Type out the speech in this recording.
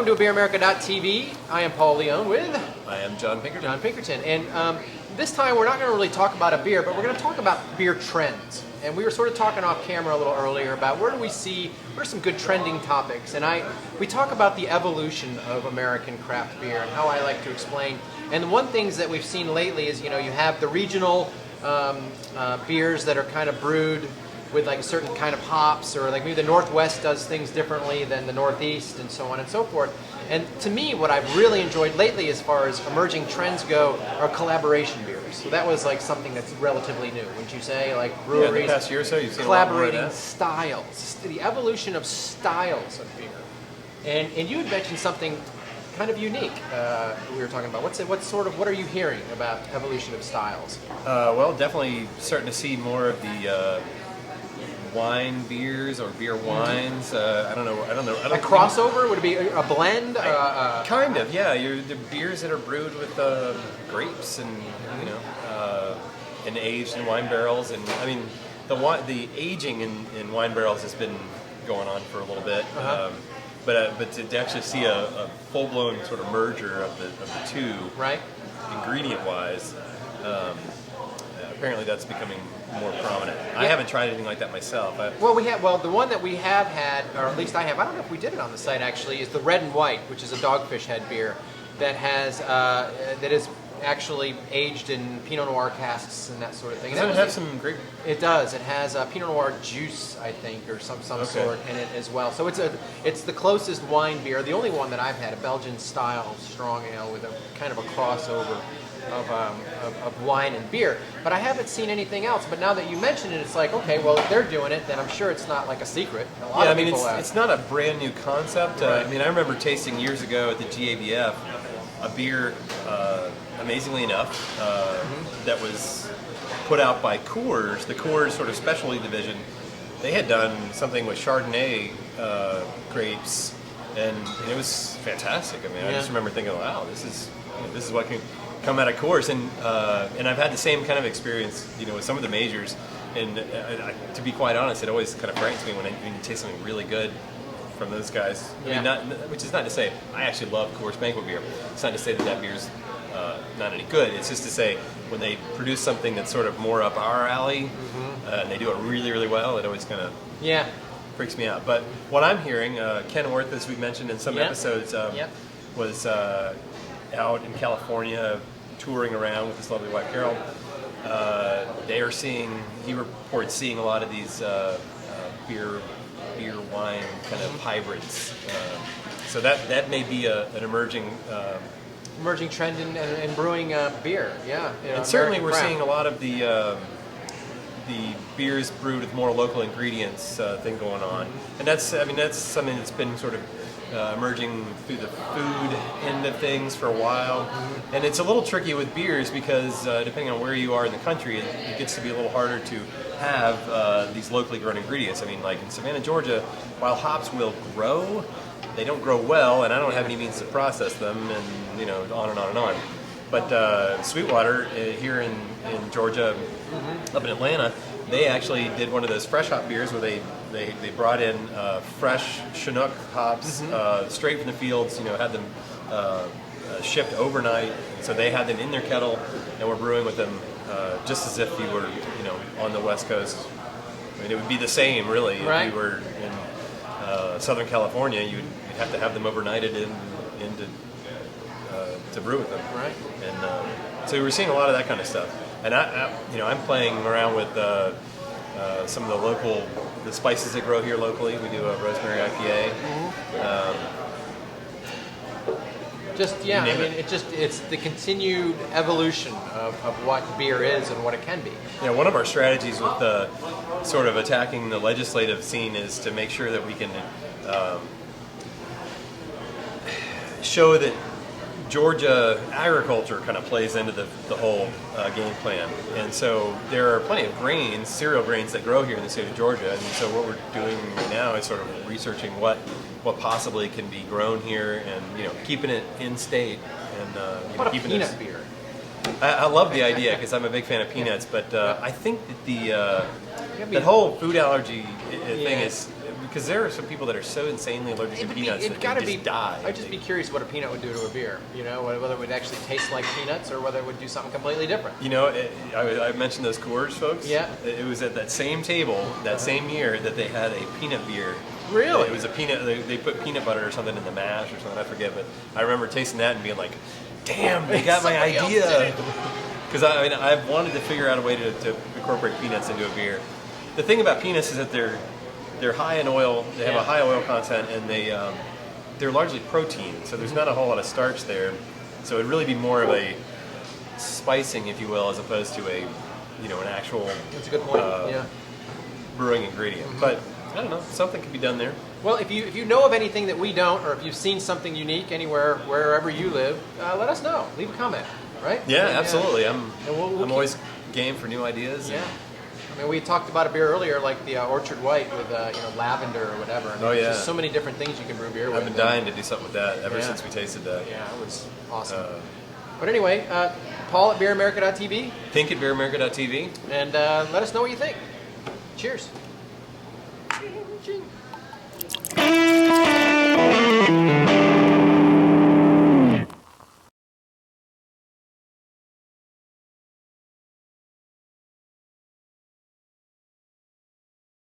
Welcome to BeerAmerica.tv. I am Paul Leone with... I am John Pinkerton. John Pinkerton. And this time we're not going to really talk about a beer, but we're going to talk about beer trends. And we were sort of talking off camera a little earlier about what are some good trending topics. And we talk about the evolution of American craft beer and how I like to explain. And the one things that we've seen lately is, you have the regional beers that are kind of brewed with like a certain kind of hops, or like maybe the Northwest does things differently than the Northeast, and so on and so forth. And to me, what I've really enjoyed lately as far as emerging trends go are collaboration beers. So that was like something that's relatively new, wouldn't you say? Like breweries, in the past year or so, you've seen collaborating a lot more of that. styles, the evolution of styles of beer. And you had mentioned something kind of unique. We were talking about what are you hearing about evolution of styles? Well, definitely starting to see more of the wine beers or beer wines. I don't know. A crossover? Would it be a blend? Kind of, yeah. The beers that are brewed with grapes and and aged in wine barrels, and I mean the aging in wine barrels has been going on for a little bit. But to actually see a full-blown sort of merger of the two, right, ingredient-wise, apparently that's becoming more prominent. Yeah. I haven't tried anything like that myself. Well, the one that we have had, or at least I have, I don't know if we did it on the site actually, is the Red and White, which is a Dogfish Head beer that has that is actually aged in Pinot Noir casks and that sort of thing. Doesn't it have some grape? It does. It has Pinot Noir juice, I think, or some sort in it as well. So it's the closest wine beer, the only one that I've had, a Belgian style strong ale with a kind of a crossover of wine and beer. But I haven't seen anything else. But now that you mention it, it's like, okay, well, if they're doing it, then I'm sure it's not like a secret. It's not a brand new concept. Right. I remember tasting years ago at the GABF a beer, amazingly enough, that was put out by Coors, the Coors sort of specialty division. They had done something with Chardonnay grapes, and it was fantastic. I just remember thinking, wow, this is what can come out of Coors, and I've had the same kind of experience, with some of the majors. And to be quite honest, it always kind of frightens me when you taste something really good from those guys. Yeah. Which is not to say I actually love Coors Banquet beer. It's not to say that beer's not any good. It's just to say when they produce something that's sort of more up our alley, and they do it really, really well, it always kind of freaks me out. But what I'm hearing, Ken Orth, as we mentioned in some episodes, was out in California touring around with this lovely white Carol. He reports seeing a lot of these beer wine kind of hybrids. So that may be an emerging trend in brewing beer, and certainly we're seeing a lot of the beers brewed with more local ingredients thing going on, and that's something that's been sort of emerging through the food end of things for a while. And it's a little tricky with beers because depending on where you are in the country, it gets to be a little harder to have these locally grown ingredients. Like in Savannah, Georgia, while hops will grow, they don't grow well, and I don't have any means to process them, and on and on and on. But Sweetwater here in Georgia, up in Atlanta, they actually did one of those fresh hop beers where they brought in fresh Chinook hops straight from the fields. Had them shipped overnight, so they had them in their kettle and were brewing with them just as if you were on the West Coast. It would be the same really if you were in Southern California. You'd have to have them overnighted to brew with them. Right. And so we're seeing a lot of that kind of stuff. And I'm playing around with some of the spices that grow here locally. We do a rosemary IPA. It's the continued evolution of what beer is and what it can be. One of our strategies with sort of attacking the legislative scene is to make sure that we can show that Georgia agriculture kind of plays into the whole game plan. And so there are plenty of cereal grains that grow here in the state of Georgia. And so what we're doing right now is sort of researching what possibly can be grown here, and keeping it in state, and what keeping peanut beer. I love the idea because I'm a big fan of peanuts, but I think that the whole food allergy thing is Because there are some people that are so insanely allergic to peanuts that they just die. I'd just be curious what a peanut would do to a beer. You know, whether it would actually taste like peanuts or whether it would do something completely different. You know, I mentioned those Coors folks. Yeah. It was at that same table that same year that they had a peanut beer. Really? It was a peanut. They put peanut butter or something in the mash or something. I forget, but I remember tasting that and being like, "Damn, they got my idea." Because I've wanted to figure out a way to incorporate peanuts into a beer. The thing about peanuts is that they're high in oil. They have a high oil content, and they're largely protein. So there's not a whole lot of starch there. So it'd really be more of a spicing, if you will, as opposed to an actual. That's a good point. Brewing ingredient. But I don't know. Something can be done there. Well, if you know of anything that we don't, or if you've seen something unique anywhere, wherever you live, let us know. Leave a comment. Right? Yeah, absolutely. I'm we'll always game for new ideas. Yeah. I mean, we talked about a beer earlier, like the Orchard White with lavender or whatever. I mean, there's just so many different things you can brew beer with. I've been dying to do something with that ever since we tasted that. Yeah, it was awesome. But anyway, Paul at BeerAmerica.tv. Pink at BeerAmerica.tv. And let us know what you think. Cheers.